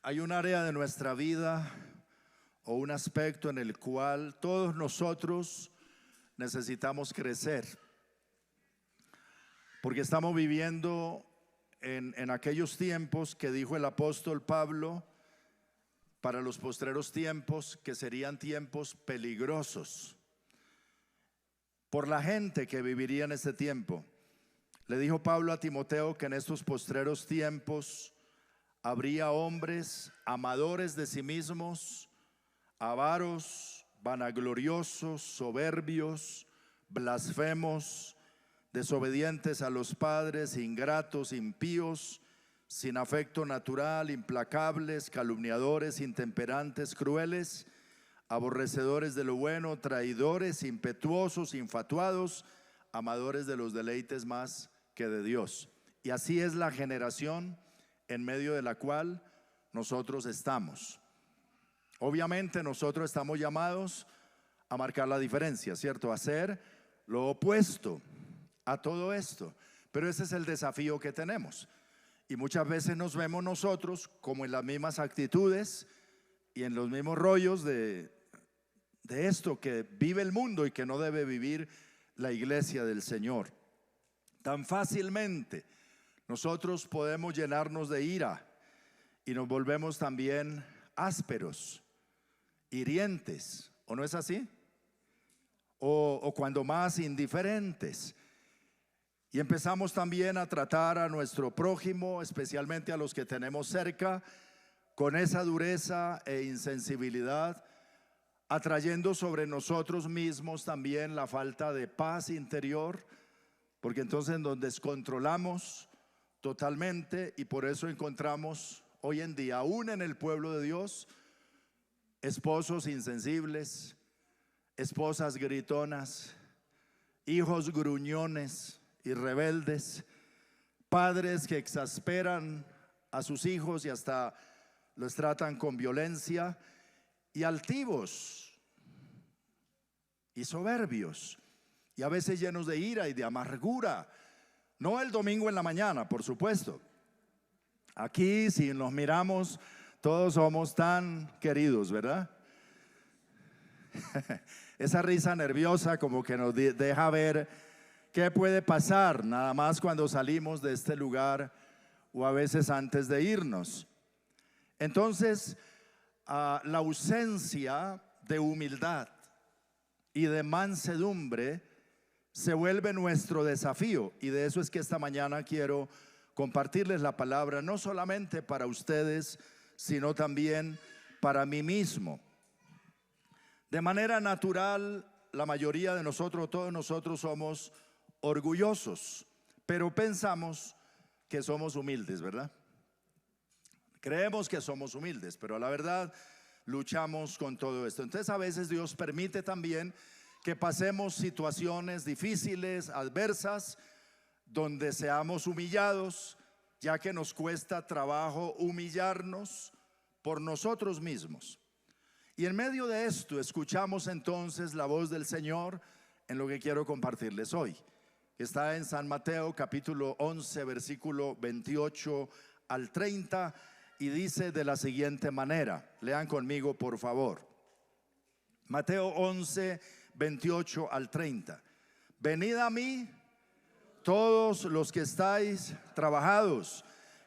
Hay un área de nuestra vida o un aspecto en el cual todos nosotros necesitamos crecer, porque estamos viviendo en aquellos tiempos que dijo el apóstol Pablo para los postreros tiempos, que serían tiempos peligrosos por la gente que viviría en ese tiempo. Le dijo Pablo a Timoteo que en estos postreros tiempos habría hombres amadores de sí mismos, avaros, vanagloriosos, soberbios, blasfemos, desobedientes a los padres, ingratos, impíos, sin afecto natural, implacables, calumniadores, intemperantes, crueles, aborrecedores de lo bueno, traidores, impetuosos, infatuados, amadores de los deleites más que de Dios. Y así es la generación en medio de la cual nosotros estamos. Obviamente nosotros estamos llamados a marcar la diferencia, ¿cierto? A hacer lo opuesto a todo esto. Pero ese es el desafío que tenemos. Y muchas veces nos vemos nosotros como en las mismas actitudes y en los mismos rollos de esto que vive el mundo y que no debe vivir la iglesia del Señor. Tan fácilmente nosotros podemos llenarnos de ira y nos volvemos también ásperos, hirientes, ¿o no es así? O cuando más indiferentes. Y empezamos también a tratar a nuestro prójimo, especialmente a los que tenemos cerca, con esa dureza e insensibilidad, atrayendo sobre nosotros mismos también la falta de paz interior, porque entonces nos descontrolamos totalmente y por eso encontramos hoy en día, aún en el pueblo de Dios, esposos insensibles, esposas gritonas, hijos gruñones y rebeldes, padres que exasperan a sus hijos y hasta los tratan con violencia, y altivos y soberbios y a veces llenos de ira y de amargura. No el domingo en la mañana, por supuesto. Aquí, si nos miramos, todos somos tan queridos, ¿verdad? Esa risa nerviosa como que nos deja ver qué puede pasar nada más cuando salimos de este lugar o a veces antes de irnos. Entonces, la ausencia de humildad y de mansedumbre se vuelve nuestro desafío, y de eso es que esta mañana quiero compartirles la palabra, no solamente para ustedes, sino también para mí mismo. De manera natural, la mayoría de nosotros, todos nosotros somos orgullosos, pero pensamos que somos humildes, ¿verdad? Creemos que somos humildes, pero a la verdad luchamos con todo esto. Entonces a veces Dios permite también que pasemos situaciones difíciles, adversas, donde seamos humillados, ya que nos cuesta trabajo humillarnos por nosotros mismos. Y en medio de esto escuchamos entonces la voz del Señor en lo que quiero compartirles hoy, que está en San Mateo capítulo 11 versículo 28 al 30, y dice de la siguiente manera. Lean conmigo por favor. Mateo 11 28 al 30. Venid a mí todos los que estáis trabajados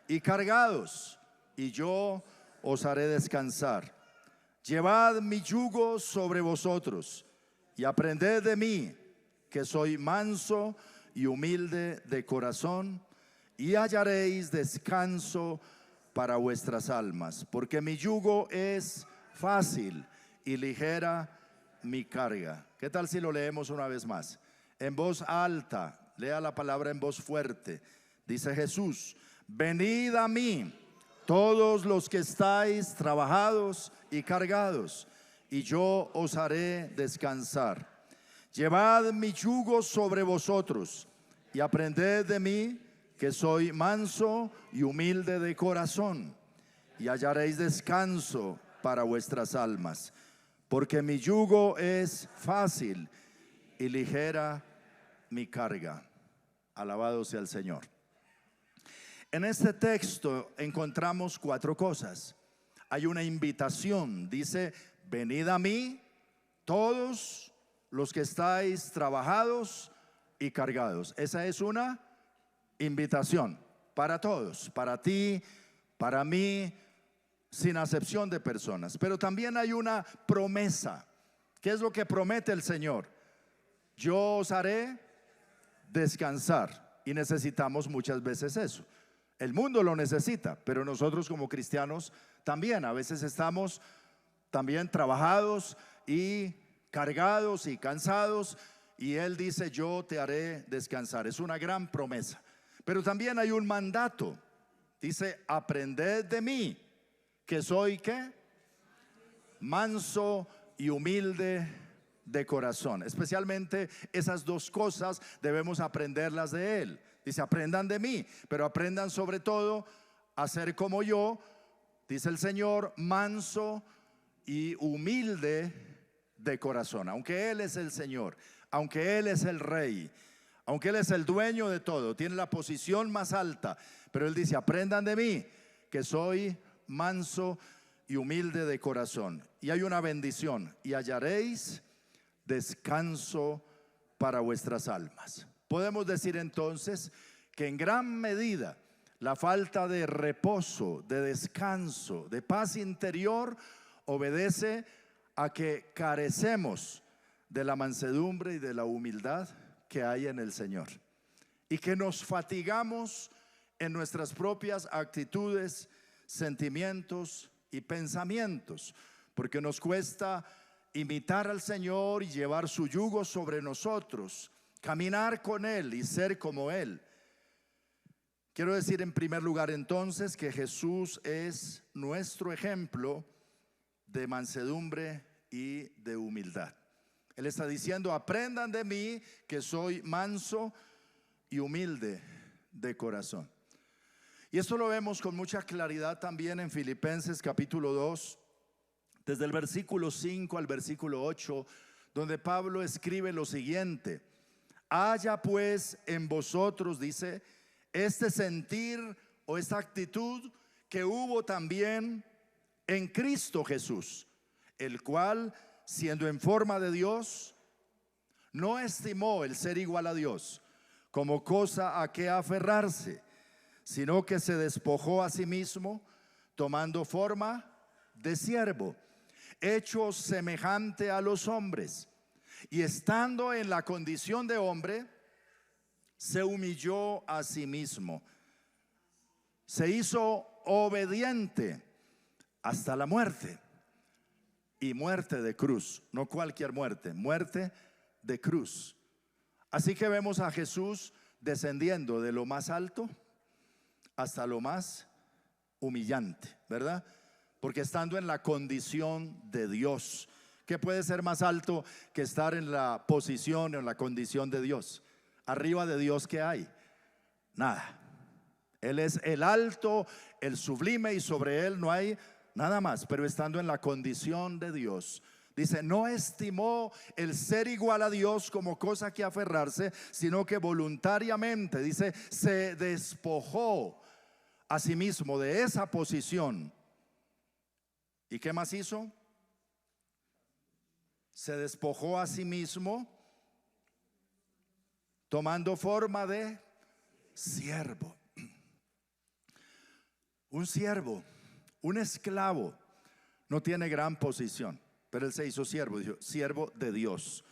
y cargados, y yo os haré descansar. Llevad mi yugo sobre vosotros y aprended de mí, que soy manso y humilde de corazón, y hallaréis descanso para vuestras almas, porque mi yugo es fácil y ligera mi carga. ¿Qué tal si lo leemos una vez más? En voz alta, lea la palabra en voz fuerte. Dice Jesús: venid a mí todos los que estáis trabajados y cargados, y yo os haré descansar. Llevad mi yugo sobre vosotros y aprended de mí, que soy manso y humilde de corazón, y hallaréis descanso para vuestras almas, porque mi yugo es fácil y ligera mi carga. Alabado sea el Señor. En este texto encontramos cuatro cosas. hay una invitación. Dice: venid a mí todos los que estáis trabajados y cargados. Esa es una invitación para todos, para ti, para mí, sin acepción de personas. Pero también hay una promesa. ¿Qué es lo que promete el Señor? Yo os haré descansar. Y necesitamos muchas veces eso. El mundo lo necesita, pero nosotros como cristianos también. A veces estamos también trabajados y cargados y cansados, y Él dice: yo te haré descansar. Es una gran promesa. Pero también hay un mandato. Dice: aprended de mí, que soy ¿qué? Manso y humilde de corazón. Especialmente esas dos cosas debemos aprenderlas de Él. Dice: aprendan de mí, pero aprendan sobre todo a ser como yo, dice el Señor, manso y humilde de corazón. Aunque Él es el Señor, aunque Él es el Rey, aunque Él es el dueño de todo, tiene la posición más alta, pero Él dice: aprendan de mí, que soy manso y humilde de corazón. Y hay una bendición: y hallaréis descanso para vuestras almas. Podemos decir entonces que en gran medida la falta de reposo, de descanso, de paz interior obedece a que carecemos de la mansedumbre y de la humildad que hay en el Señor, y que nos fatigamos en nuestras propias actitudes, sentimientos y pensamientos, porque nos cuesta imitar al Señor y llevar su yugo sobre nosotros, caminar con Él y ser como Él. Quiero decir en primer lugar entonces que Jesús es nuestro ejemplo de mansedumbre y de humildad. Él está diciendo: aprendan de mí, que soy manso y humilde de corazón. Y esto lo vemos con mucha claridad también en Filipenses capítulo 2, desde el versículo 5 al versículo 8, donde Pablo escribe lo siguiente: haya pues en vosotros, dice, este sentir o esta actitud que hubo también en Cristo Jesús, el cual, siendo en forma de Dios, no estimó el ser igual a Dios como cosa a que aferrarse, sino que se despojó a sí mismo, tomando forma de siervo, hecho semejante a los hombres, y estando en la condición de hombre, se humilló a sí mismo, se hizo obediente hasta la muerte, y muerte de cruz. No cualquier muerte, muerte de cruz. Así que vemos a Jesús descendiendo de lo más alto hasta lo más humillante, ¿verdad? Porque estando en la condición de Dios, ¿qué puede ser más alto que estar en la posición o en la condición de Dios? Arriba de Dios, ¿qué hay? Nada. Él es el alto, el sublime, y sobre Él no hay nada más. Pero estando en la condición de Dios, dice: no estimó el ser igual a Dios como cosa que aferrarse, sino que voluntariamente, dice, se despojó a sí mismo de esa posición. ¿Y qué más hizo? Se despojó a sí mismo, tomando forma de siervo. Un siervo, un esclavo, no tiene gran posición, pero él se hizo siervo, dijo, siervo de Dios.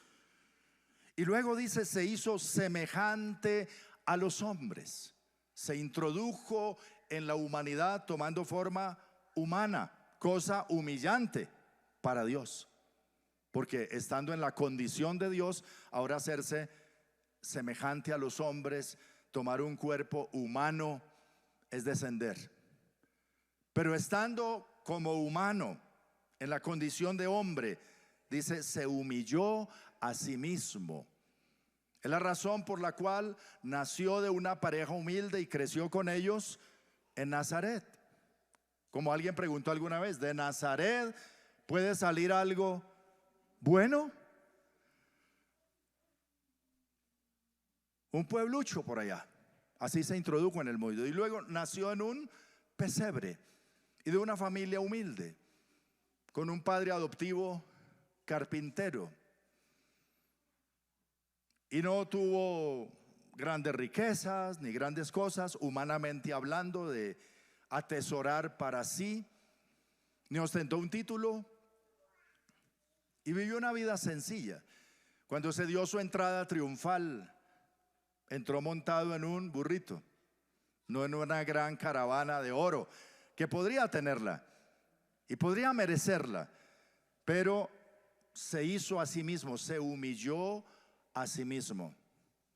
Y luego dice: se hizo semejante a los hombres. Se introdujo en la humanidad tomando forma humana, cosa humillante para Dios, porque estando en la condición de Dios, ahora hacerse semejante a los hombres, tomar un cuerpo humano, es descender. Pero estando como humano, en la condición de hombre, dice, se humilló a sí mismo. Es la razón por la cual nació de una pareja humilde y creció con ellos en Nazaret. Como alguien preguntó alguna vez, ¿de Nazaret puede salir algo bueno? Un pueblucho por allá. Así se introdujo en el mundo. Y luego nació en un pesebre. y de una familia humilde, con un padre adoptivo carpintero. Y no tuvo grandes riquezas ni grandes cosas, humanamente hablando, de atesorar para sí, ni ostentó un título, y vivió una vida sencilla. Cuando se dio su entrada triunfal, entró montado en un burrito, no en una gran caravana de oro, que podría tenerla y podría merecerla, pero se hizo a sí mismo, se humilló a sí mismo,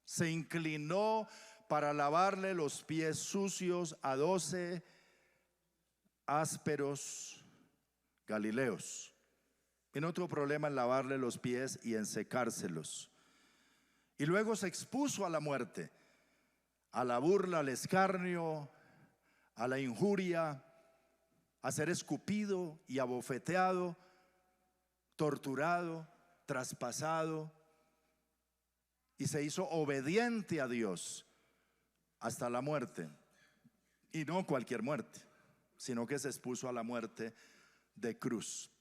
se inclinó para lavarle los pies sucios a 12 ásperos galileos. Y no tuvo problema en lavarle los pies y en secárselos. Y luego se expuso a la muerte, a la burla, al escarnio, a la injuria, a ser escupido y abofeteado, torturado, traspasado, y se hizo obediente a Dios hasta la muerte. Y no cualquier muerte, sino que se expuso a la muerte de cruz.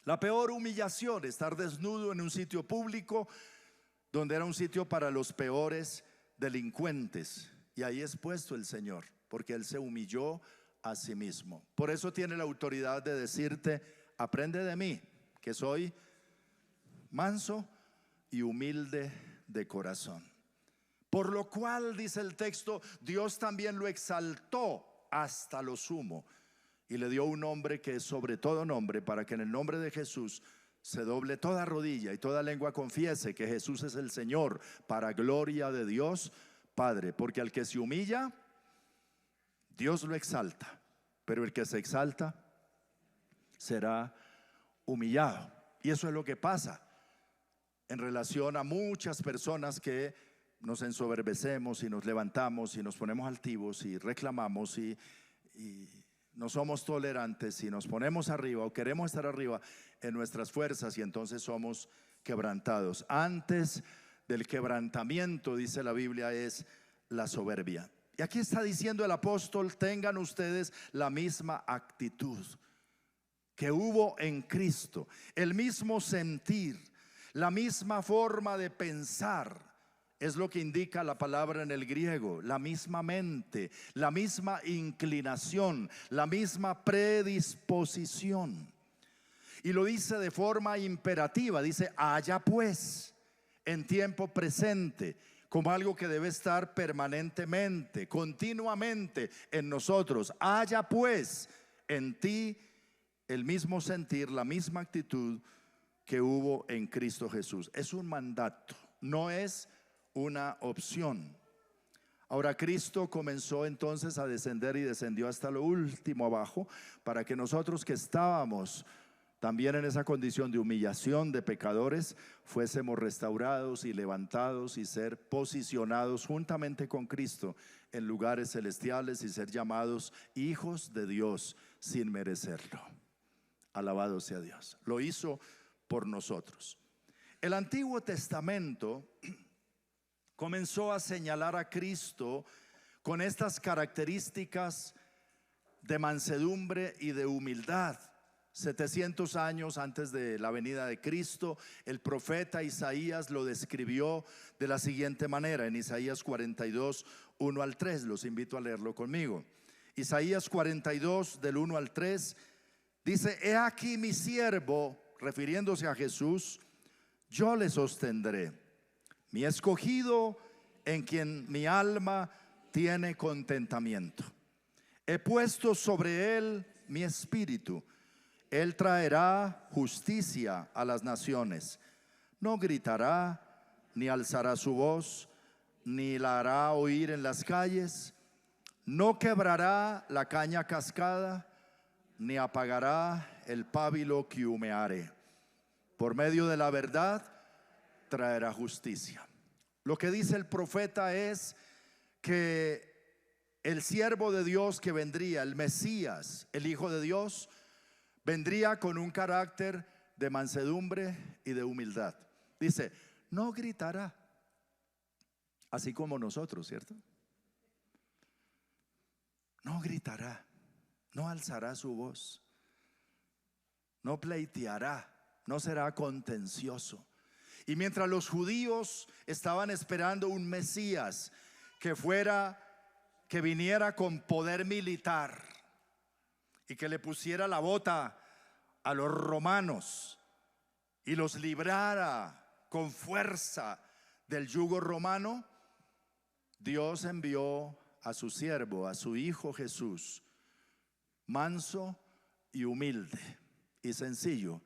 La peor humillación, estar desnudo en un sitio público, donde era un sitio para los peores delincuentes, y ahí es puesto el Señor, porque Él se humilló a sí mismo. Por eso tiene la autoridad de decirte: aprende de mí, que soy manso y humilde de corazón. Por lo cual, dice el texto, Dios también lo exaltó hasta lo sumo y le dio un nombre que es sobre todo nombre, para que en el nombre de Jesús se doble toda rodilla y toda lengua confiese que Jesús es el Señor, para gloria de Dios Padre. Porque al que se humilla, Dios lo exalta, pero el que se exalta será humillado. Y eso es lo que pasa en relación a muchas personas que nos ensoberbecemos y nos levantamos y nos ponemos altivos y reclamamos y no somos tolerantes y nos ponemos arriba o queremos estar arriba en nuestras fuerzas, y entonces somos quebrantados. Antes del quebrantamiento, dice la Biblia, es la soberbia. Y aquí está diciendo el apóstol: tengan ustedes la misma actitud que hubo en Cristo, el mismo sentir, la misma forma de pensar. Es lo que indica la palabra en el griego: la misma mente, la misma inclinación, la misma predisposición. Y lo dice de forma imperativa, dice: haya pues, en tiempo presente, como algo que debe estar permanentemente, continuamente en nosotros. Haya pues en ti el mismo sentir, la misma actitud que hubo en Cristo Jesús. Es un mandato, no es una opción. Ahora, Cristo comenzó entonces a descender y descendió hasta lo último abajo, para que nosotros que estábamos también en esa condición de humillación de pecadores, fuésemos restaurados y levantados y ser posicionados juntamente con Cristo en lugares celestiales y ser llamados hijos de Dios sin merecerlo. Alabado sea Dios. Lo hizo por nosotros. El Antiguo Testamento comenzó a señalar a Cristo con estas características de mansedumbre y de humildad. 700 años antes de la venida de Cristo, el profeta Isaías lo describió de la siguiente manera, en Isaías 42, 1 al 3. Los invito a leerlo conmigo. Isaías 42, del 1 al 3, dice: he aquí mi siervo, refiriéndose a Jesús, yo le sostendré, mi escogido, en quien mi alma tiene contentamiento. He puesto sobre él mi espíritu. Él traerá justicia a las naciones. No gritará, ni alzará su voz, ni la hará oír en las calles. No quebrará la caña cascada, ni apagará el pábilo que humeare. Por medio de la verdad traerá justicia. Lo que dice el profeta es que el siervo de Dios que vendría, el Mesías, el Hijo de Dios, vendría con un carácter de mansedumbre y de humildad. Dice: no gritará, así como nosotros, ¿cierto? No gritará, no alzará su voz, no pleiteará, no será contencioso. Y mientras los judíos estaban esperando un Mesías que viniera con poder militar y que le pusiera la bota a los romanos y los librara con fuerza del yugo romano, Dios envió a su siervo, a su Hijo Jesús, manso y humilde y sencillo,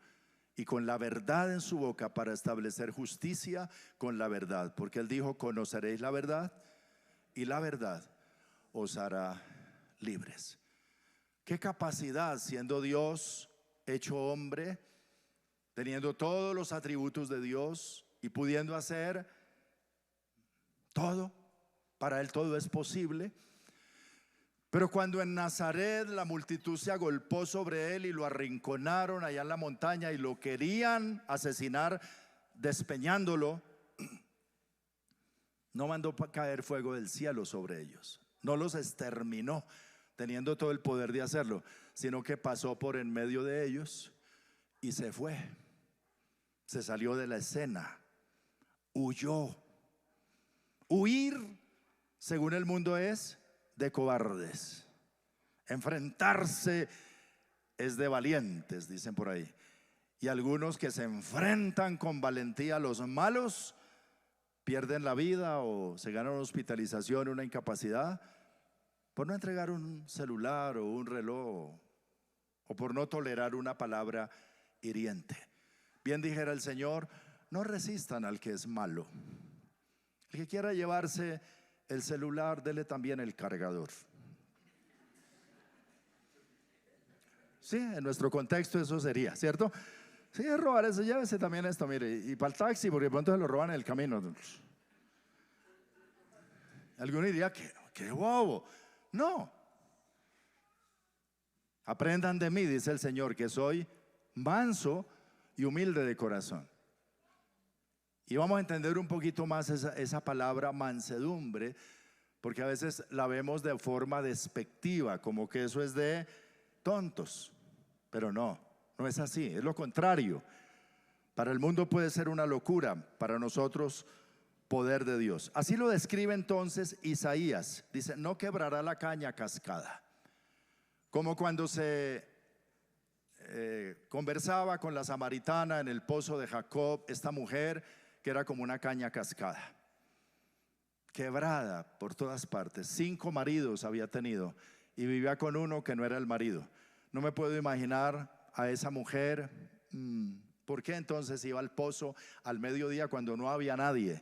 y con la verdad en su boca para establecer justicia con la verdad, porque Él dijo: conoceréis la verdad y la verdad os hará libres. Qué capacidad, siendo Dios hecho hombre, teniendo todos los atributos de Dios y pudiendo hacer todo. Para Él todo es posible. Pero cuando en Nazaret la multitud se agolpó sobre Él y lo arrinconaron allá en la montaña y lo querían asesinar despeñándolo, no mandó caer fuego del cielo sobre ellos, no los exterminó teniendo todo el poder de hacerlo, sino que pasó por en medio de ellos y se fue, se salió de la escena, huyó. Huir, según el mundo, es de cobardes. Enfrentarse es de valientes, dicen por ahí. Y algunos que se enfrentan con valentía a los malos pierden la vida o se ganan una hospitalización, una incapacidad, por no entregar un celular o un reloj, o por no tolerar una palabra hiriente. Bien dijera el Señor: no resistan al que es malo. El que quiera llevarse el celular, dele también el cargador. Sí, en nuestro contexto eso sería, ¿cierto? Sí, es robar eso, llévese también esto, mire, y para el taxi, porque de pronto se lo roban en el camino. Alguno diría: qué bobo. No. Aprendan de mí, dice el Señor, que soy manso y humilde de corazón. Y vamos a entender un poquito más esa palabra mansedumbre, porque a veces la vemos de forma despectiva, como que eso es de tontos. Pero no es así, es lo contrario. Para el mundo puede ser una locura, para nosotros poder de Dios. Así lo describe entonces Isaías. Dice: no quebrará la caña cascada. Como cuando se conversaba con la samaritana en el pozo de Jacob, esta mujer que era como una caña cascada, quebrada por todas partes. 5 maridos había tenido y vivía con uno que no era el marido. No me puedo imaginar a esa mujer. ¿Por qué entonces iba al pozo al mediodía cuando no había nadie?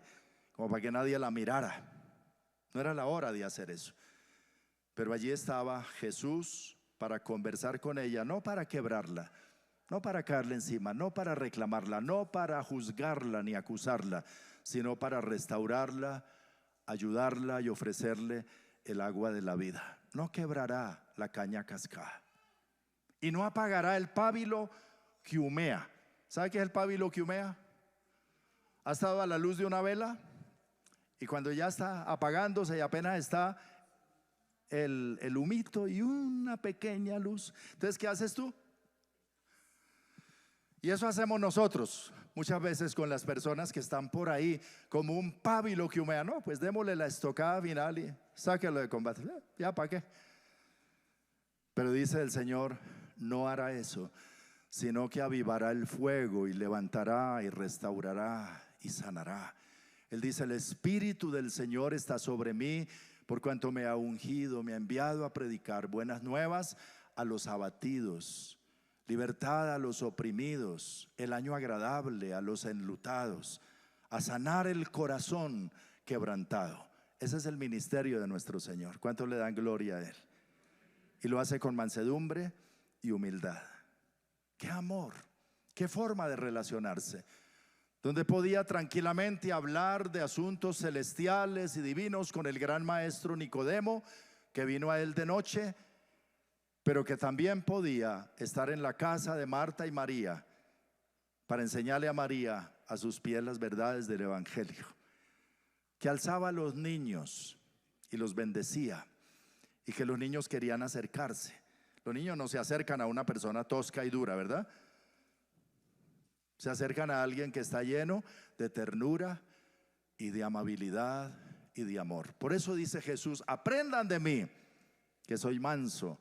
Como para que nadie la mirara. No era la hora de hacer eso. Pero allí estaba Jesús para conversar con ella, no para quebrarla, no para caerle encima, no para reclamarla, no para juzgarla ni acusarla, sino para restaurarla, ayudarla y ofrecerle el agua de la vida. No quebrará la caña cascada y no apagará el pábilo que humea. ¿Sabe qué es el pábilo que humea? ¿Ha estado a la luz de una vela? Y cuando ya está apagándose y apenas está el humito y una pequeña luz, entonces ¿qué haces tú? Y eso hacemos nosotros muchas veces con las personas que están por ahí, como un pábilo que humea. No, pues démosle la estocada final y sáquelo de combate. Ya, ¿para qué? Pero dice el Señor: no hará eso, sino que avivará el fuego y levantará y restaurará y sanará. Él dice: el Espíritu del Señor está sobre mí, por cuanto me ha ungido, me ha enviado a predicar buenas nuevas a los abatidos, libertad a los oprimidos, el año agradable a los enlutados, a sanar el corazón quebrantado. Ese es el ministerio de nuestro Señor. ¿Cuánto le dan gloria a Él? Y lo hace con mansedumbre y humildad. ¡Qué amor! ¡Qué forma de relacionarse! Donde podía tranquilamente hablar de asuntos celestiales y divinos con el gran maestro Nicodemo, que vino a él de noche, pero que también podía estar en la casa de Marta y María para enseñarle a María a sus pies las verdades del Evangelio, que alzaba a los niños y los bendecía, y que los niños querían acercarse. Los niños no se acercan a una persona tosca y dura, ¿verdad? Se acercan a alguien que está lleno de ternura y de amabilidad y de amor. Por eso dice Jesús: aprendan de mí, que soy manso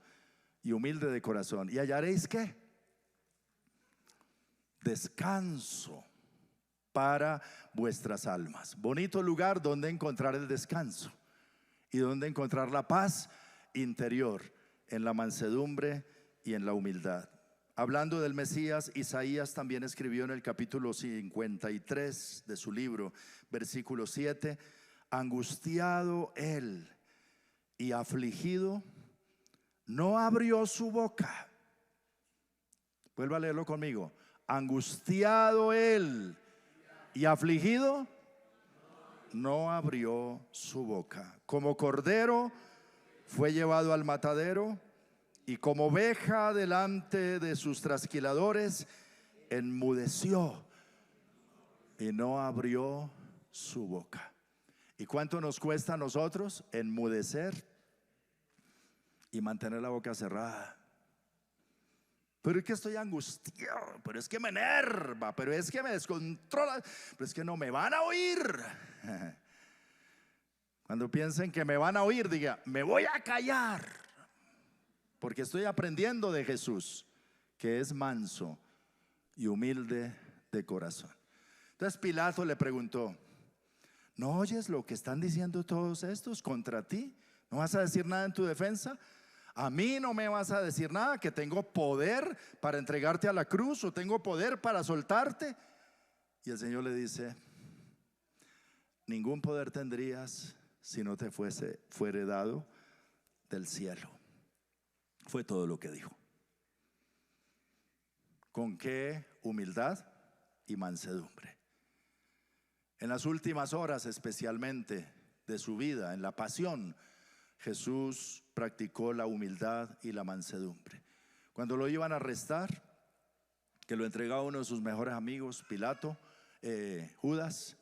y humilde de corazón, y hallaréis ¿qué? Descanso para vuestras almas. Bonito lugar donde encontrar el descanso y donde encontrar la paz interior, en la mansedumbre y en la humildad. Hablando del Mesías, Isaías también escribió en el capítulo 53 de su libro, versículo 7: angustiado él y afligido, no abrió su boca. Vuelva a leerlo conmigo. Angustiado él y afligido, no abrió su boca. Como cordero fue llevado al matadero, y como oveja delante de sus trasquiladores, enmudeció y no abrió su boca. ¿Y cuánto nos cuesta a nosotros enmudecer y mantener la boca cerrada? Pero es que estoy angustiado, pero es que me enerva, pero es que me descontrola, pero es que no me van a oír. Cuando piensen que me van a oír, diga: me voy a callar, porque estoy aprendiendo de Jesús, que es manso y humilde de corazón. Entonces Pilato le preguntó: ¿no oyes lo que están diciendo todos estos contra ti? ¿No vas a decir nada en tu defensa? ¿A mí no me vas a decir nada? ¿Que tengo poder para entregarte a la cruz o tengo poder para soltarte? Y el Señor le dice: ningún poder tendrías si no te fuere dado del cielo. Fue todo lo que dijo. ¿Con qué humildad y mansedumbre? En las últimas horas, especialmente de su vida, en la pasión, Jesús practicó la humildad y la mansedumbre. Cuando lo iban a arrestar, que lo entregaba uno de sus mejores amigos, Pilato, Judas,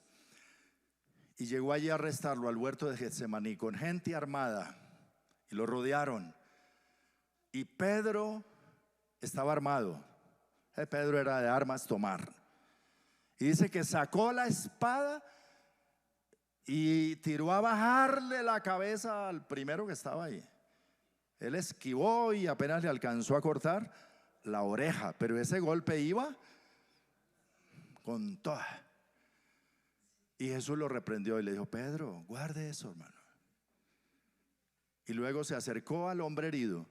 y llegó allí a arrestarlo al huerto de Getsemaní con gente armada, y lo rodearon. Y Pedro estaba armado. Pedro era de armas tomar. Y dice que sacó la espada y tiró a bajarle la cabeza al primero que estaba ahí. Él esquivó y apenas le alcanzó a cortar la oreja, pero ese golpe iba con toda. Y Jesús lo reprendió y le dijo: Pedro, guarde eso, hermano. Y luego se acercó al hombre herido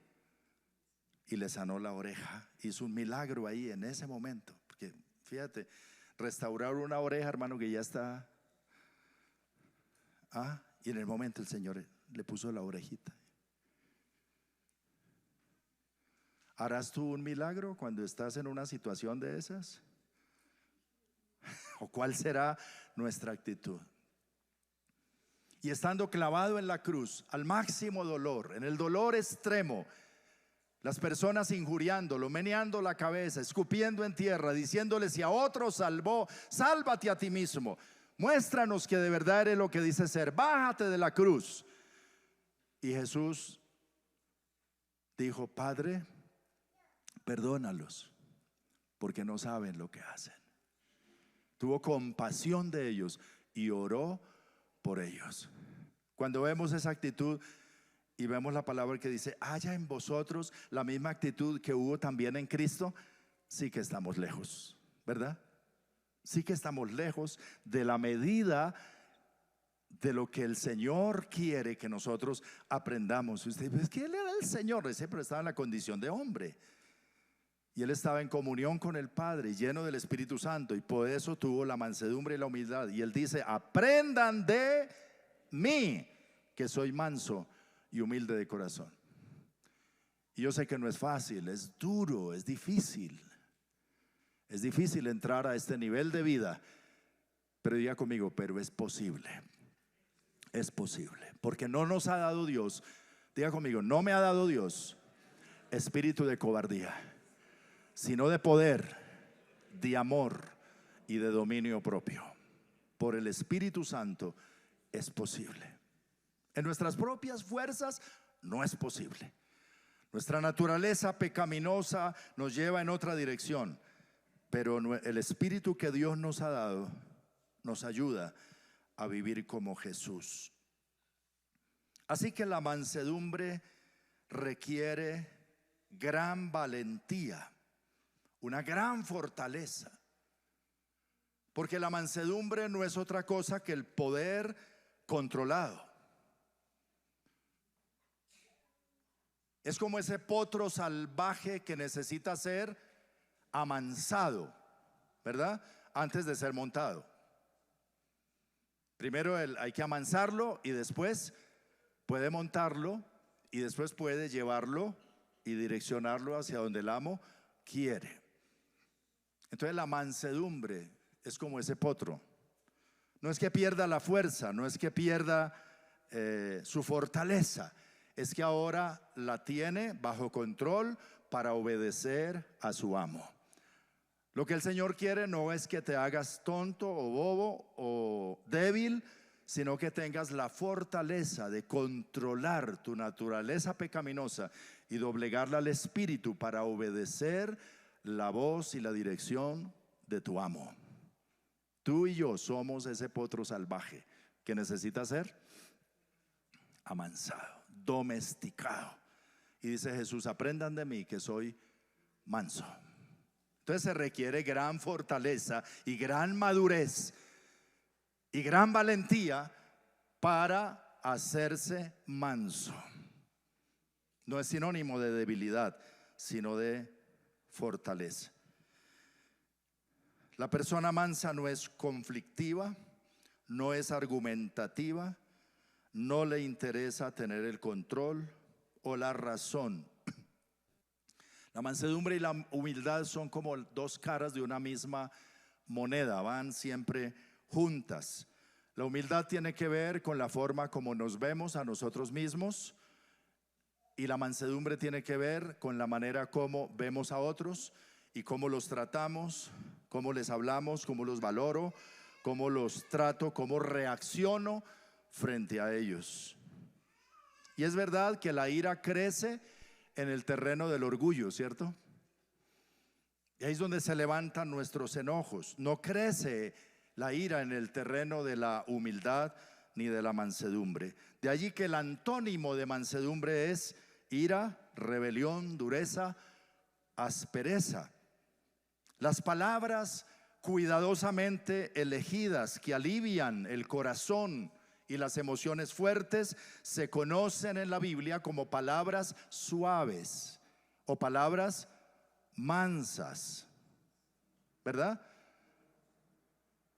y le sanó la oreja. Hizo un milagro ahí en ese momento, porque fíjate, restaurar una oreja, hermano, que ya está. Y en el momento el Señor le puso la orejita. ¿Harás tú un milagro cuando estás en una situación de esas? ¿O cuál será nuestra actitud? Y estando clavado en la cruz, al máximo dolor, en el dolor extremo, las personas injuriándolo, meneando la cabeza, escupiendo en tierra, diciéndole: si a otro salvó, sálvate a ti mismo. Muéstranos que de verdad eres lo que dices ser. Bájate de la cruz. Y Jesús dijo: Padre, perdónalos, porque no saben lo que hacen. Tuvo compasión de ellos y oró por ellos. Cuando vemos esa actitud y vemos la palabra que dice: haya en vosotros la misma actitud que hubo también en Cristo, sí que estamos lejos, ¿verdad? Sí que estamos lejos de la medida de lo que el Señor quiere que nosotros aprendamos. Usted dice: ¿qué él era el Señor? Ese, pero estaba en la condición de hombre. Y él estaba en comunión con el Padre, lleno del Espíritu Santo, y por eso tuvo la mansedumbre y la humildad. Y él dice: aprendan de mí, que soy manso y humilde de corazón. Y yo sé que no es fácil, es duro, es difícil. Es difícil entrar a este nivel de vida, pero diga conmigo: pero es posible. Es posible, porque no nos ha dado Dios, diga conmigo: no me ha dado Dios espíritu de cobardía, sino de poder, de amor y de dominio propio. Por el Espíritu Santo es posible. En nuestras propias fuerzas no es posible. Nuestra naturaleza pecaminosa nos lleva en otra dirección, pero el Espíritu que Dios nos ha dado nos ayuda a vivir como Jesús. Así que la mansedumbre requiere gran valentía, una gran fortaleza, porque la mansedumbre no es otra cosa que el poder controlado. Es como ese potro salvaje que necesita ser amansado, ¿verdad? Antes de ser montado. Primero hay que amansarlo y después puede montarlo y después puede llevarlo y direccionarlo hacia donde el amo quiere. Entonces la mansedumbre es como ese potro. No es que pierda la fuerza, no es que pierda su fortaleza, es que ahora la tiene bajo control para obedecer a su amo. Lo que el Señor quiere no es que te hagas tonto o bobo o débil, sino que tengas la fortaleza de controlar tu naturaleza pecaminosa y doblegarla al Espíritu para obedecer la voz y la dirección de tu amo. Tú y yo somos ese potro salvaje que necesita ser amansado, domesticado. Y dice Jesús: aprendan de mí que soy manso. Entonces se requiere gran fortaleza y gran madurez y gran valentía para hacerse manso. No es sinónimo de debilidad, sino de fortaleza. La persona mansa no es conflictiva, no es argumentativa, no le interesa tener el control o la razón. La mansedumbre y la humildad son como dos caras de una misma moneda, van siempre juntas. La humildad tiene que ver con la forma como nos vemos a nosotros mismos, y la mansedumbre tiene que ver con la manera como vemos a otros y cómo los tratamos, cómo les hablamos, cómo los valoro, cómo los trato, cómo reacciono frente a ellos. Y es verdad que la ira crece en el terreno del orgullo, ¿cierto? Y ahí es donde se levantan nuestros enojos. No crece la ira en el terreno de la humildad ni de la mansedumbre. De allí que el antónimo de mansedumbre es ira, rebelión, dureza, aspereza. Las palabras cuidadosamente elegidas que alivian el corazón y las emociones fuertes se conocen en la Biblia como palabras suaves o palabras mansas, ¿verdad?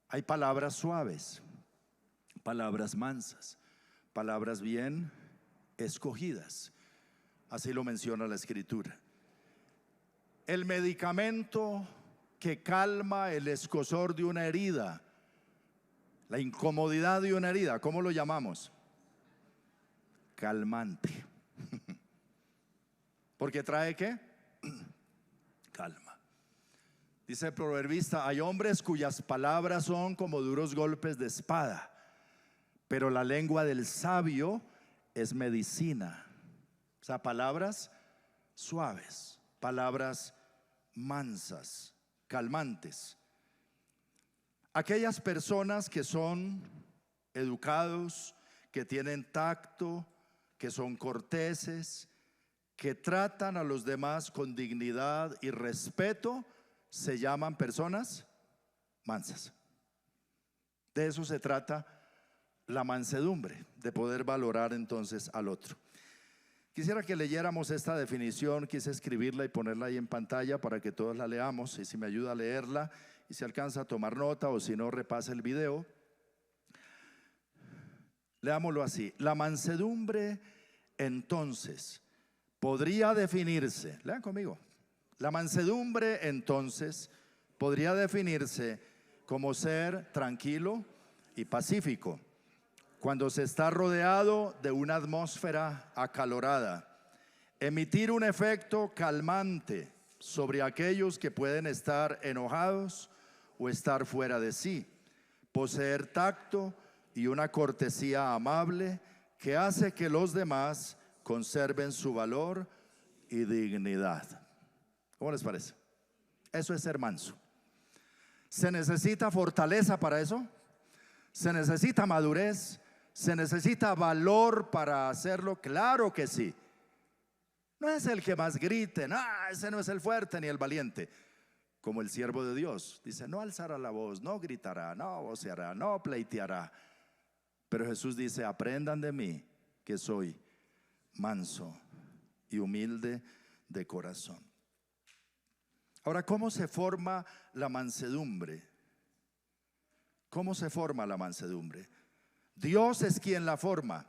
Hay palabras suaves, palabras mansas, palabras bien escogidas. Así lo menciona la Escritura. El medicamento que calma el escozor de una herida, la incomodidad de una herida, ¿cómo lo llamamos? Calmante. ¿Porque trae qué? Calma. Dice el proverbista: hay hombres cuyas palabras son como duros golpes de espada, pero la lengua del sabio es medicina. O sea, palabras suaves, palabras mansas, calmantes. Aquellas personas que son educados, que tienen tacto, que son corteses, que tratan a los demás con dignidad y respeto, se llaman personas mansas. De eso se trata la mansedumbre, de poder valorar entonces al otro. Quisiera que leyéramos esta definición, quise escribirla y ponerla ahí en pantalla para que todos la leamos, y si me ayuda a leerla y si alcanza a tomar nota, o si no, repase el video. Leámoslo así: la mansedumbre entonces podría definirse, lean conmigo, la mansedumbre entonces podría definirse como ser tranquilo y pacífico cuando se está rodeado de una atmósfera acalorada, emitir un efecto calmante sobre aquellos que pueden estar enojados o estar fuera de sí, poseer tacto y una cortesía amable que hace que los demás conserven su valor y dignidad. ¿Cómo les parece? Eso es ser manso. ¿Se necesita fortaleza para eso? ¿Se necesita madurez? ¿Se necesita valor para hacerlo? Claro que sí. No es el que más grite, no, ese no es el fuerte ni el valiente. Como el siervo de Dios dice, no alzará la voz, no gritará, no voceará, no pleiteará. Pero Jesús dice, aprendan de mí que soy manso y humilde de corazón. Ahora, ¿cómo se forma la mansedumbre? ¿Cómo se forma la mansedumbre? Dios es quien la forma.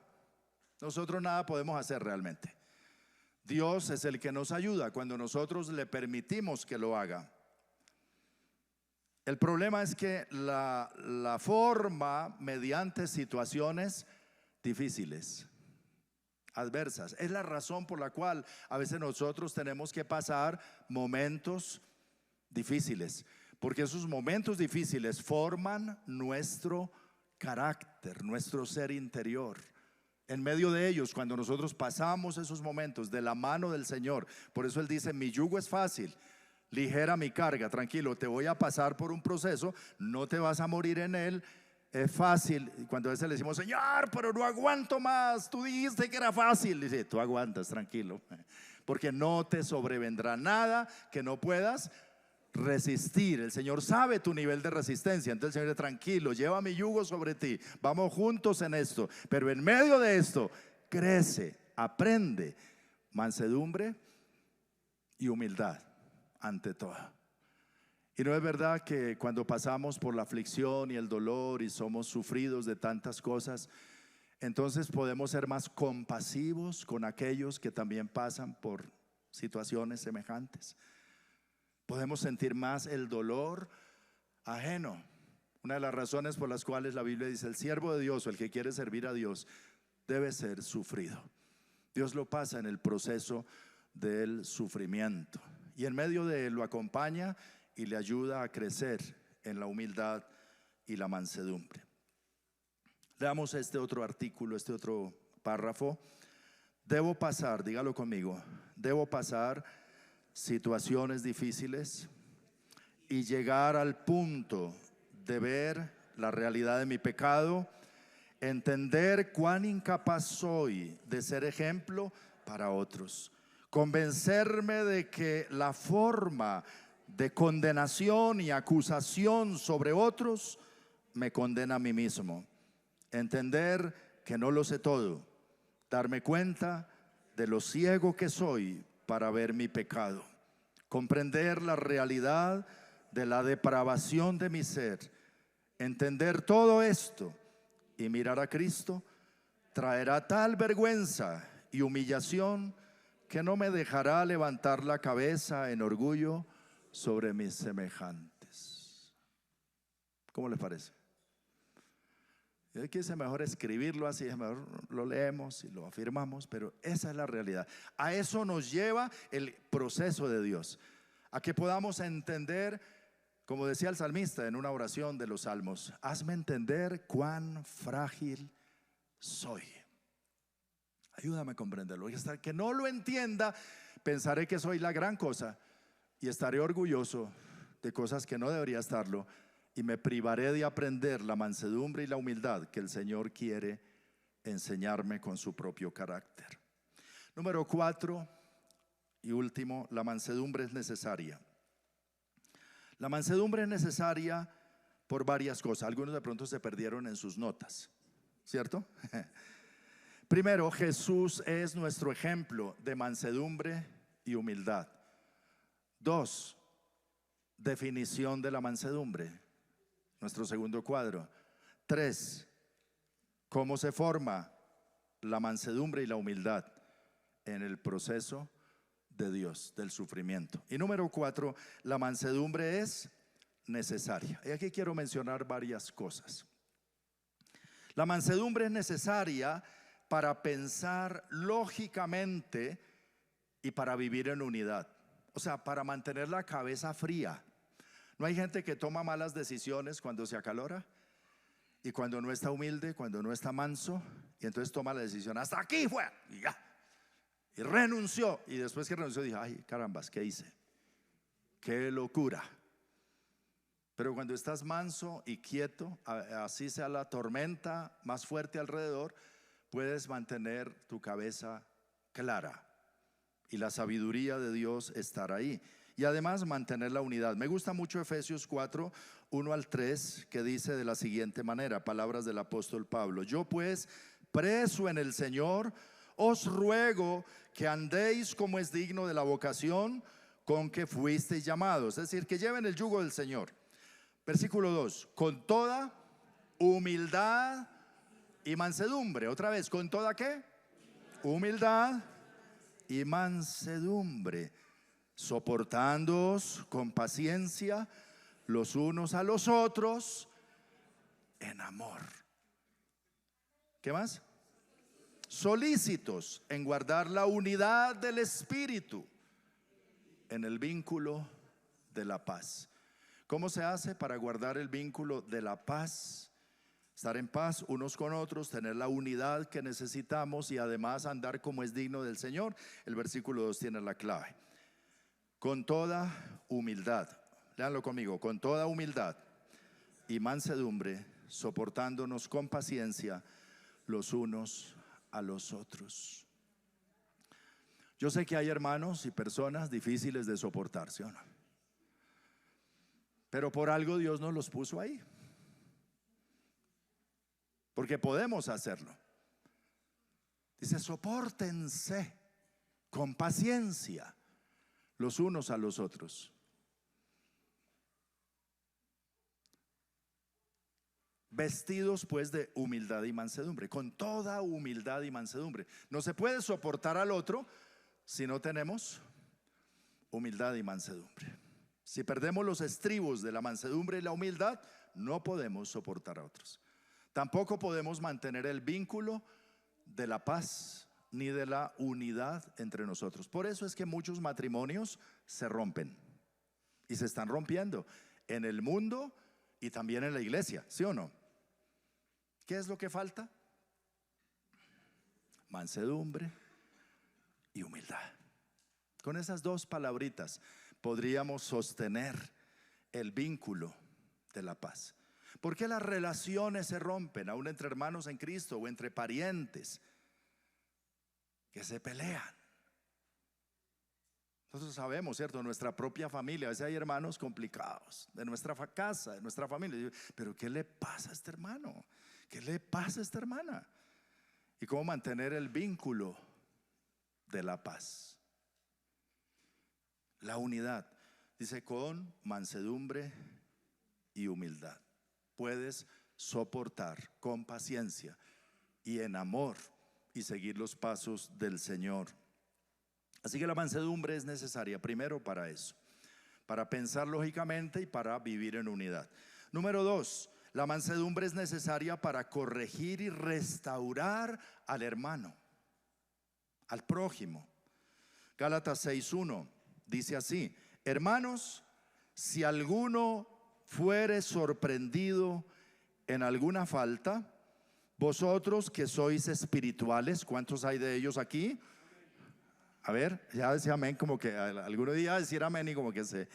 Nosotros nada podemos hacer realmente. Dios es el que nos ayuda cuando nosotros le permitimos que lo haga. El problema es que la forma mediante situaciones difíciles, adversas. Es la razón por la cual a veces nosotros tenemos que pasar momentos difíciles, porque esos momentos difíciles forman nuestro carácter, nuestro ser interior. En medio de ellos, cuando nosotros pasamos esos momentos de la mano del Señor, por eso Él dice, mi yugo es fácil, ligera mi carga. Tranquilo, te voy a pasar por un proceso, no te vas a morir en él, es fácil. Cuando a veces le decimos, Señor, pero no aguanto más, tú dijiste que era fácil. Dice, tú aguantas, tranquilo, porque no te sobrevendrá nada que no puedas resistir. El Señor sabe tu nivel de resistencia. Entonces el Señor dice, tranquilo, lleva mi yugo sobre ti, vamos juntos en esto. Pero en medio de esto, crece, aprende mansedumbre y humildad ante todo. Y no es verdad que cuando pasamos por la aflicción y el dolor y somos sufridos de tantas cosas, entonces podemos ser más compasivos con aquellos que también pasan por situaciones semejantes. Podemos sentir más el dolor ajeno. Una de las razones por las cuales la Biblia dice, el siervo de Dios o el que quiere servir a Dios debe ser sufrido. Dios lo pasa en el proceso del sufrimiento y en medio de él lo acompaña y le ayuda a crecer en la humildad y la mansedumbre. Leamos este otro artículo, este otro párrafo. Debo pasar, dígalo conmigo, debo pasar situaciones difíciles y llegar al punto de ver la realidad de mi pecado, entender cuán incapaz soy de ser ejemplo para otros, convencerme de que la forma de condenación y acusación sobre otros me condena a mí mismo, entender que no lo sé todo, darme cuenta de lo ciego que soy para ver mi pecado, comprender la realidad de la depravación de mi ser, entender todo esto y mirar a Cristo traerá tal vergüenza y humillación que no me dejará levantar la cabeza en orgullo sobre mis semejantes. ¿Cómo les parece? Yo quise mejor escribirlo así, mejor lo leemos y lo afirmamos, pero esa es la realidad. A eso nos lleva el proceso de Dios, a que podamos entender, como decía el salmista en una oración de los salmos, hazme entender cuán frágil soy. Ayúdame a comprenderlo. Y hasta que no lo entienda, pensaré que soy la gran cosa y estaré orgulloso de cosas que no debería estarlo. Y me privaré de aprender la mansedumbre y la humildad que el Señor quiere enseñarme con su propio carácter. Número 4 y último, la mansedumbre es necesaria. La mansedumbre es necesaria por varias cosas. Algunos de pronto se perdieron en sus notas, ¿cierto? Primero, Jesús es nuestro ejemplo de mansedumbre y humildad. 2, definición de la mansedumbre. Nuestro segundo cuadro. 3, ¿cómo se forma la mansedumbre y la humildad? En el proceso de Dios, del sufrimiento. Y número 4, la mansedumbre es necesaria. Y aquí quiero mencionar varias cosas. La mansedumbre es necesaria para pensar lógicamente y para vivir en unidad. O sea, para mantener la cabeza fría. ¿No hay gente que toma malas decisiones cuando se acalora? Y cuando no está humilde, cuando no está manso, y entonces toma la decisión, hasta aquí fue, y ya. y renunció. Y después que renunció dijo: ay, carambas, ¿qué hice? ¡Qué locura! Pero cuando estás manso y quieto, así sea la tormenta más fuerte alrededor, puedes mantener tu cabeza clara y la sabiduría de Dios estará ahí. Y además mantener la unidad. Me gusta mucho Efesios 4, 1 al 3, que dice de la siguiente manera, palabras del apóstol Pablo: yo pues, preso en el Señor, os ruego que andéis como es digno de la vocación con que fuisteis llamados. Es decir, que lleven el yugo del Señor. Versículo 2, con toda humildad y mansedumbre. Otra vez, ¿con toda qué? Humildad y mansedumbre, soportándoos con paciencia los unos a los otros en amor. ¿Qué más? Solícitos en guardar la unidad del espíritu en el vínculo de la paz. ¿Cómo se hace para guardar el vínculo de la paz? Estar en paz unos con otros, tener la unidad que necesitamos y además andar como es digno del Señor. El versículo 2 tiene la clave: con toda humildad. Léanlo conmigo: con toda humildad y mansedumbre, soportándonos con paciencia los unos a los otros. Yo sé que hay hermanos y personas difíciles de soportar, ¿sí o no? Pero por algo Dios nos los puso ahí, porque podemos hacerlo. Dice: sopórtense con paciencia los unos a los otros. Vestidos pues de humildad y mansedumbre, con toda humildad y mansedumbre. No se puede soportar al otro si no tenemos humildad y mansedumbre. Si perdemos los estribos de la mansedumbre y la humildad, no podemos soportar a otros. Tampoco podemos mantener el vínculo de la paz ni de la unidad entre nosotros. Por eso es que muchos matrimonios se rompen y se están rompiendo en el mundo y también en la iglesia, ¿sí o no? ¿Qué es lo que falta? Mansedumbre y humildad. Con esas dos palabritas podríamos sostener el vínculo de la paz. ¿Por qué las relaciones se rompen, aún entre hermanos en Cristo o entre parientes que se pelean? Nosotros sabemos, ¿cierto? Nuestra propia familia, a veces hay hermanos complicados, de nuestra casa, de nuestra familia. Pero ¿qué le pasa a este hermano? ¿Qué le pasa a esta hermana? ¿Y cómo mantener el vínculo de la paz? La unidad, dice, con mansedumbre y humildad. Puedes soportar con paciencia y en amor y seguir los pasos del Señor. Así que la mansedumbre es necesaria primero para eso, para pensar lógicamente y para vivir en unidad. Número 2, la mansedumbre es necesaria para corregir y restaurar al hermano, al prójimo. Gálatas 6:1 dice así: hermanos, si alguno fuere sorprendido en alguna falta, vosotros que sois espirituales, ¿cuántos hay de ellos aquí? A ver, ya decía amén, como que alguno día decir amén y como que se.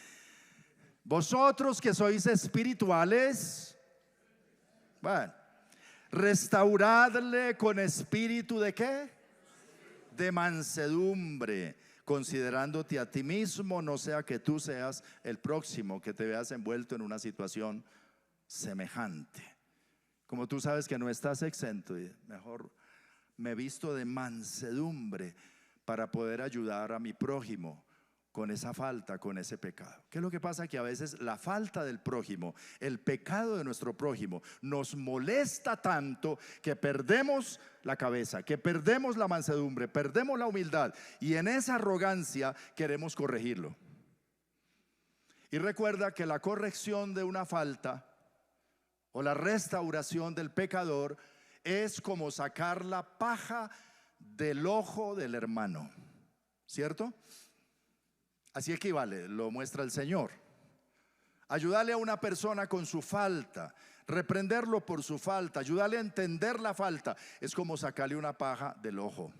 Vosotros que sois espirituales, bueno, restauradle con espíritu de ¿qué? De mansedumbre, considerándote a ti mismo, no sea que tú seas el próximo que te veas envuelto en una situación semejante. Como tú sabes que no estás exento, mejor me visto de mansedumbre para poder ayudar a mi prójimo con esa falta, con ese pecado. ¿Qué es lo que pasa? Que a veces la falta del prójimo, el pecado de nuestro prójimo, nos molesta tanto que perdemos la cabeza, que perdemos la mansedumbre, perdemos la humildad y en esa arrogancia queremos corregirlo. Y recuerda que la corrección de una falta o la restauración del pecador es como sacar la paja del ojo del hermano, ¿cierto? Así equivale, lo muestra el Señor. Ayudarle a una persona con su falta, reprenderlo por su falta, ayudarle a entender la falta, es como sacarle una paja del ojo.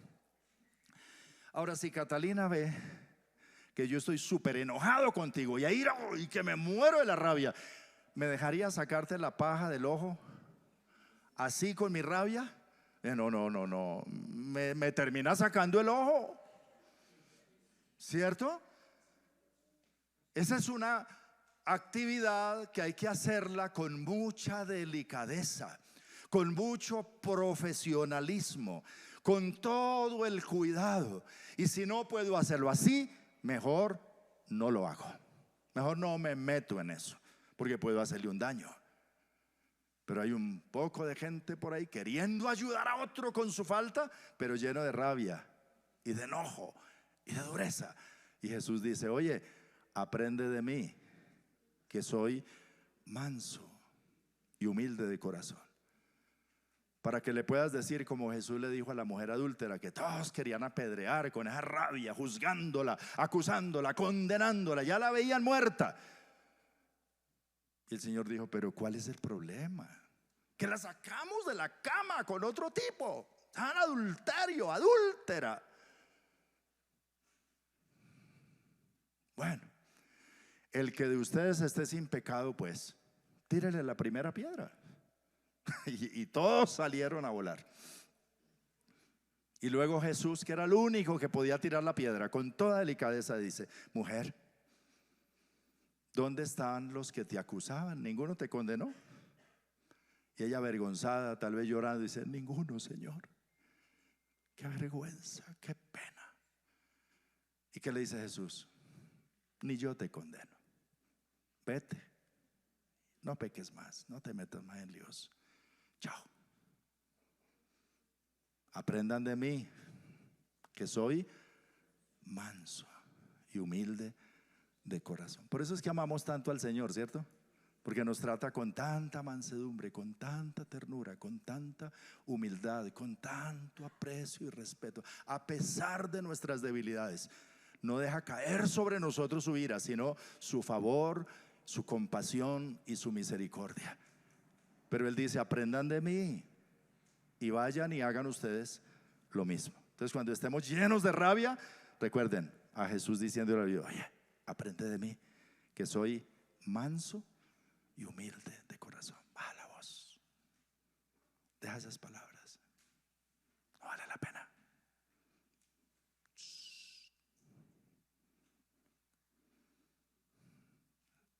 Ahora, si Catalina ve que yo estoy súper enojado contigo y ahí y que me muero de la rabia, ¿me dejaría sacarte la paja del ojo así con mi rabia? No, no, no, no. Me termina sacando el ojo, ¿cierto? Esa es una actividad que hay que hacerla con mucha delicadeza, con mucho profesionalismo, con todo el cuidado. Y si no puedo hacerlo así, mejor no lo hago. Mejor no me meto en eso, porque puedo hacerle un daño. Pero hay un poco de gente por ahí queriendo ayudar a otro con su falta, pero lleno de rabia y de enojo y de dureza. Y Jesús dice: oye, aprende de mí, que soy manso y humilde de corazón. Para que le puedas decir, como Jesús le dijo a la mujer adúltera, que todos querían apedrear con esa rabia, juzgándola, acusándola, condenándola, ya la veían muerta. Y el Señor dijo: pero ¿cuál es el problema? Que la sacamos de la cama con otro tipo, tan adulterio, adúltera. Bueno, el que de ustedes esté sin pecado, pues tírele la primera piedra. Y todos salieron a volar. Y luego Jesús, que era el único que podía tirar la piedra, con toda delicadeza dice: mujer, ¿dónde están los que te acusaban? ¿Ninguno te condenó? Y ella, avergonzada, tal vez llorando, dice: ninguno, Señor. Qué vergüenza, qué pena. ¿Y qué le dice Jesús? Ni yo te condeno. Vete, no peques más, no te metas más en líos. Chao. Aprendan de mí, que soy manso y humilde de corazón. Por eso es que amamos tanto al Señor, ¿cierto? Porque nos trata con tanta mansedumbre, con tanta ternura, con tanta humildad, con tanto aprecio y respeto, a pesar de nuestras debilidades. No deja caer sobre nosotros su ira, sino su favor, su compasión y su misericordia. Pero Él dice: aprendan de mí y vayan y hagan ustedes lo mismo. Entonces, cuando estemos llenos de rabia, recuerden a Jesús diciéndole: oye, aprende de mí, que soy manso y humilde de corazón. Baja la voz, deja esas palabras, no vale la pena.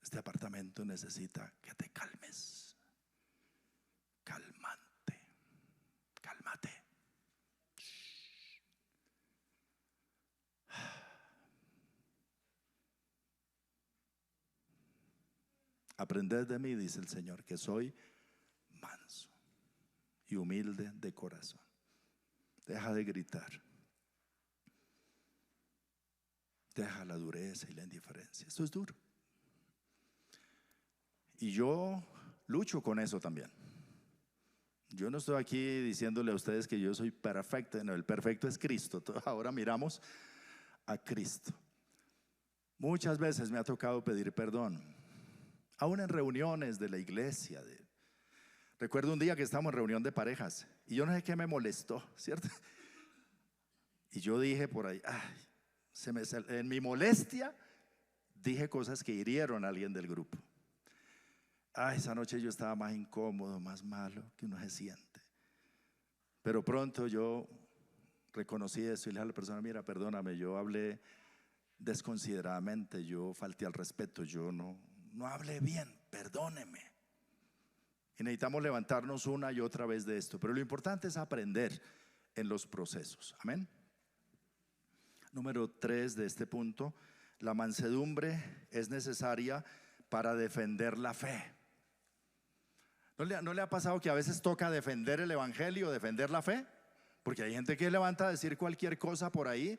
Este apartamento necesita que te calmes. Calmante, cálmate. Aprended de mí, dice el Señor, que soy manso y humilde de corazón. Deja de gritar. Deja la dureza y la indiferencia. Esto es duro. Y yo lucho con eso también. Yo no estoy aquí diciéndole a ustedes que yo soy perfecto. No, el perfecto es Cristo. Ahora miramos a Cristo. Muchas veces me ha tocado pedir perdón, aún en reuniones de la iglesia. Recuerdo un día que estábamos en reunión de parejas y yo no sé qué me molestó, ¿cierto? Y yo dije por ahí, en mi molestia dije cosas que hirieron a alguien del grupo. Esa noche yo estaba más incómodo, más malo que uno se siente. Pero pronto yo reconocí eso y le dije a la persona: mira, perdóname, yo hablé desconsideradamente, yo falté al respeto, yo no hablé bien, perdóneme. Y necesitamos levantarnos una y otra vez de esto. Pero lo importante es aprender en los procesos. Amén. Número 3 de este punto: la mansedumbre es necesaria para defender la fe. ¿No le ha pasado que a veces toca defender el evangelio, defender la fe? Porque hay gente que levanta a decir cualquier cosa por ahí.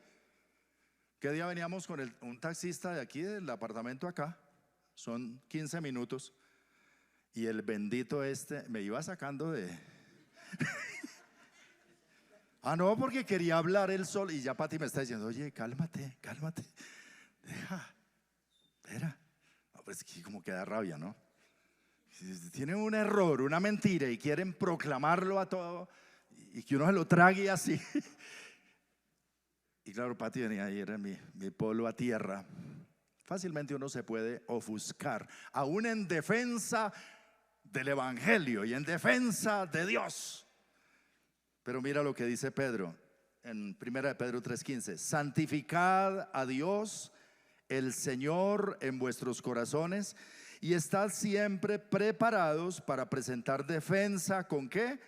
¿Qué día veníamos con un taxista de aquí, del apartamento acá? Son 15 minutos. Y el bendito me iba sacando de... no, porque quería hablar él solo. Y ya Pati me está diciendo: oye, cálmate, cálmate. Espera. Pues que como que da rabia, ¿no? Si tienen un error, una mentira y quieren proclamarlo a todo y que uno se lo trague así. Y claro, Pati venía ayer en mi polo a tierra. Fácilmente uno se puede ofuscar, aún en defensa del Evangelio y en defensa de Dios. Pero mira lo que dice Pedro en 1 de Pedro 3:15: santificad a Dios el Señor en vuestros corazones y estad siempre preparados para presentar defensa ¿con qué?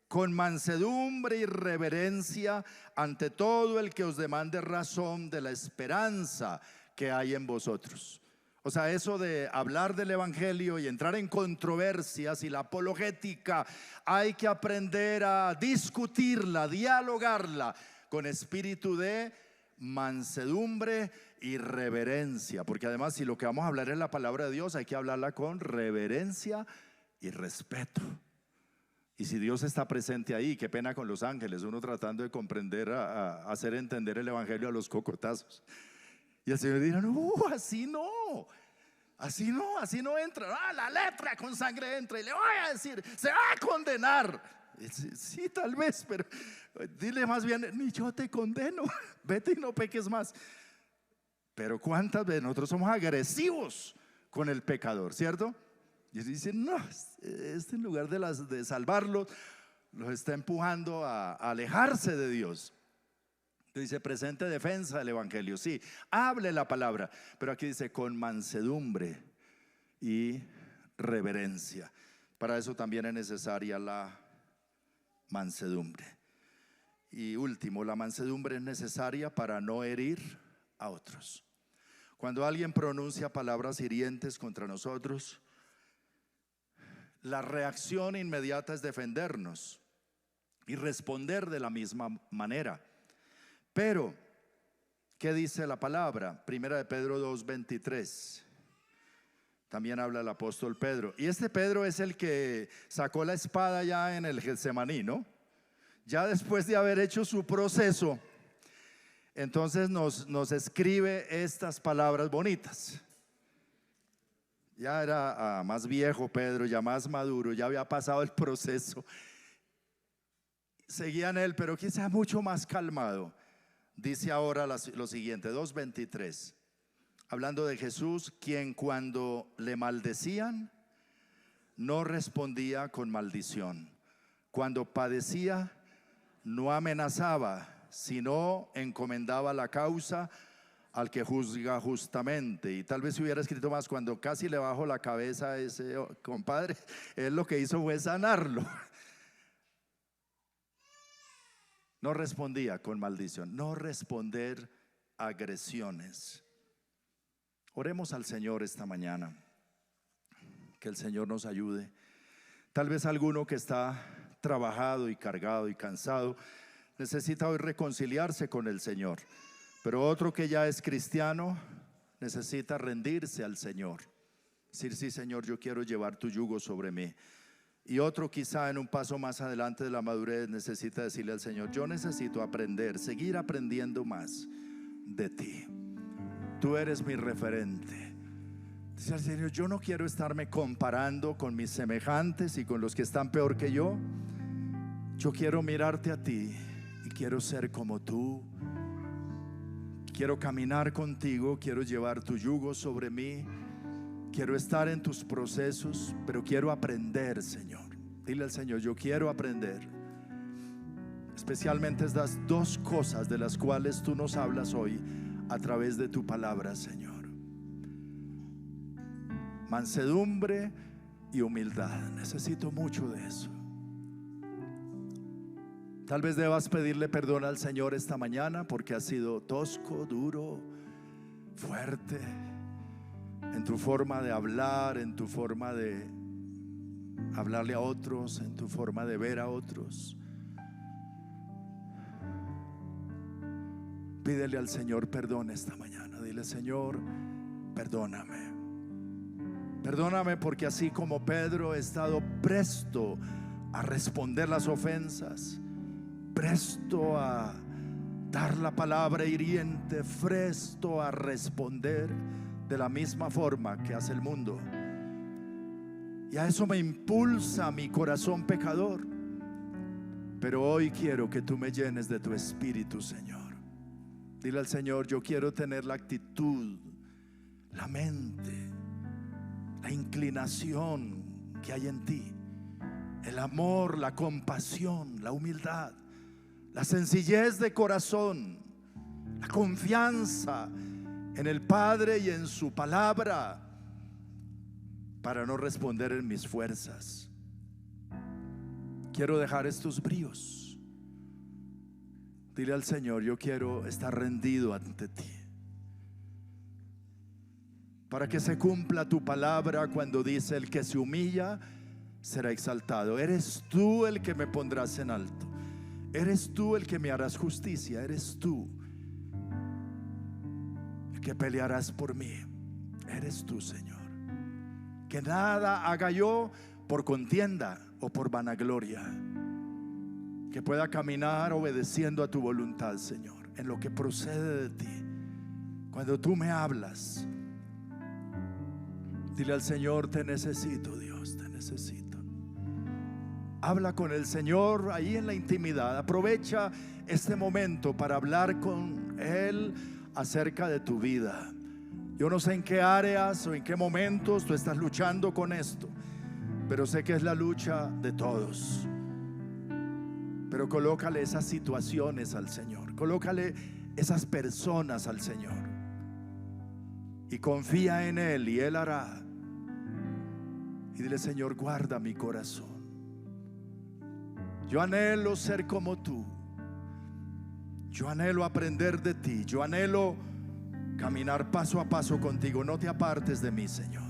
Con mansedumbre y reverencia ante todo el que os demande razón de la esperanza que hay en vosotros. O sea, eso de hablar del Evangelio y entrar en controversias y la apologética, hay que aprender a discutirla, dialogarla con espíritu de mansedumbre y reverencia, porque además si lo que vamos a hablar es la palabra de Dios, hay que hablarla con reverencia y respeto. Y si Dios está presente ahí, qué pena con los ángeles, uno tratando de comprender, a hacer entender el Evangelio a los cocotazos. Y el Señor dirá: no, así no, así no, así no entra. La letra con sangre entra y le voy a decir, se va a condenar. Sí, tal vez, pero dile más bien: ni yo te condeno, vete y no peques más. Pero cuántas veces nosotros somos agresivos con el pecador, ¿cierto? Y dicen: no, este en lugar de salvarlos, los está empujando a alejarse de Dios. Dice: presente defensa del Evangelio, sí, hable la palabra, pero aquí dice con mansedumbre y reverencia. Para eso también es necesaria la mansedumbre. Y último, la mansedumbre es necesaria para no herir a otros. Cuando alguien pronuncia palabras hirientes contra nosotros, la reacción inmediata es defendernos y responder de la misma manera. Pero, ¿qué dice la palabra? Primera de Pedro 2:23. También habla el apóstol Pedro. Y este Pedro es el que sacó la espada ya en el Getsemaní, ¿no? Ya después de haber hecho su proceso, entonces nos escribe estas palabras bonitas. Ya era más viejo Pedro, ya más maduro, ya había pasado el proceso. Seguía en él, pero quizá mucho más calmado. Dice ahora lo siguiente, 2:23, hablando de Jesús, quien cuando le maldecían no respondía con maldición, cuando padecía no amenazaba, sino encomendaba la causa al que juzga justamente. Y tal vez si hubiera escrito más: cuando casi le bajó la cabeza a ese compadre, él lo que hizo fue sanarlo. No respondía con maldición, no responder agresiones. Oremos al Señor esta mañana, que el Señor nos ayude. Tal vez alguno que está trabajado y cargado y cansado necesita hoy reconciliarse con el Señor, pero otro que ya es cristiano necesita rendirse al Señor, decir: sí, Señor, yo quiero llevar tu yugo sobre mí. Y otro quizá en un paso más adelante de la madurez necesita decirle al Señor: yo necesito aprender, seguir aprendiendo más de ti. Tú eres mi referente. Dice al Señor: yo no quiero estarme comparando con mis semejantes y con los que están peor que yo. Yo quiero mirarte a ti y quiero ser como tú. Quiero caminar contigo, quiero llevar tu yugo sobre mí. Quiero estar en tus procesos, pero quiero aprender, Señor. Dile al Señor: yo quiero aprender. Especialmente estas dos cosas de las cuales tú nos hablas hoy a través de tu palabra, Señor: mansedumbre y humildad. Necesito mucho de eso. Tal vez debas pedirle perdón al Señor esta mañana porque has sido tosco, duro, fuerte en tu forma de hablar, en tu forma de hablarle a otros, en tu forma de ver a otros. Pídele al Señor perdón esta mañana. Dile: Señor, perdóname. Perdóname porque así como Pedro he estado presto a responder las ofensas, presto a dar la palabra hiriente, presto a responder de la misma forma que hace el mundo. Y a eso me impulsa mi corazón pecador. Pero hoy quiero que tú me llenes de tu espíritu, Señor. Dile al Señor: yo quiero tener la actitud, la mente, la inclinación que hay en ti, el amor, la compasión, la humildad, la sencillez de corazón, la confianza en el Padre y en su palabra, para no responder en mis fuerzas. Quiero dejar estos bríos. Dile al Señor: yo quiero estar rendido ante ti, para que se cumpla tu palabra cuando dice: el que se humilla será exaltado. Eres tú el que me pondrás en alto, eres tú el que me harás justicia, eres tú el que pelearás por mí, eres tú, Señor. Que nada haga yo por contienda o por vanagloria, que pueda caminar obedeciendo a tu voluntad, Señor, en lo que procede de ti. Cuando tú me hablas, dile al Señor: te necesito, Dios, te necesito. Habla con el Señor ahí en la intimidad. Aprovecha este momento para hablar con Él acerca de tu vida. Yo no sé en qué áreas o en qué momentos tú estás luchando con esto, pero sé que es la lucha de todos. Pero colócale esas situaciones al Señor, colócale esas personas al Señor, y confía en Él y Él hará. Y dile: Señor, guarda mi corazón. Yo anhelo ser como tú. Yo anhelo aprender de ti. Yo anhelo caminar paso a paso contigo. No te apartes de mí, Señor.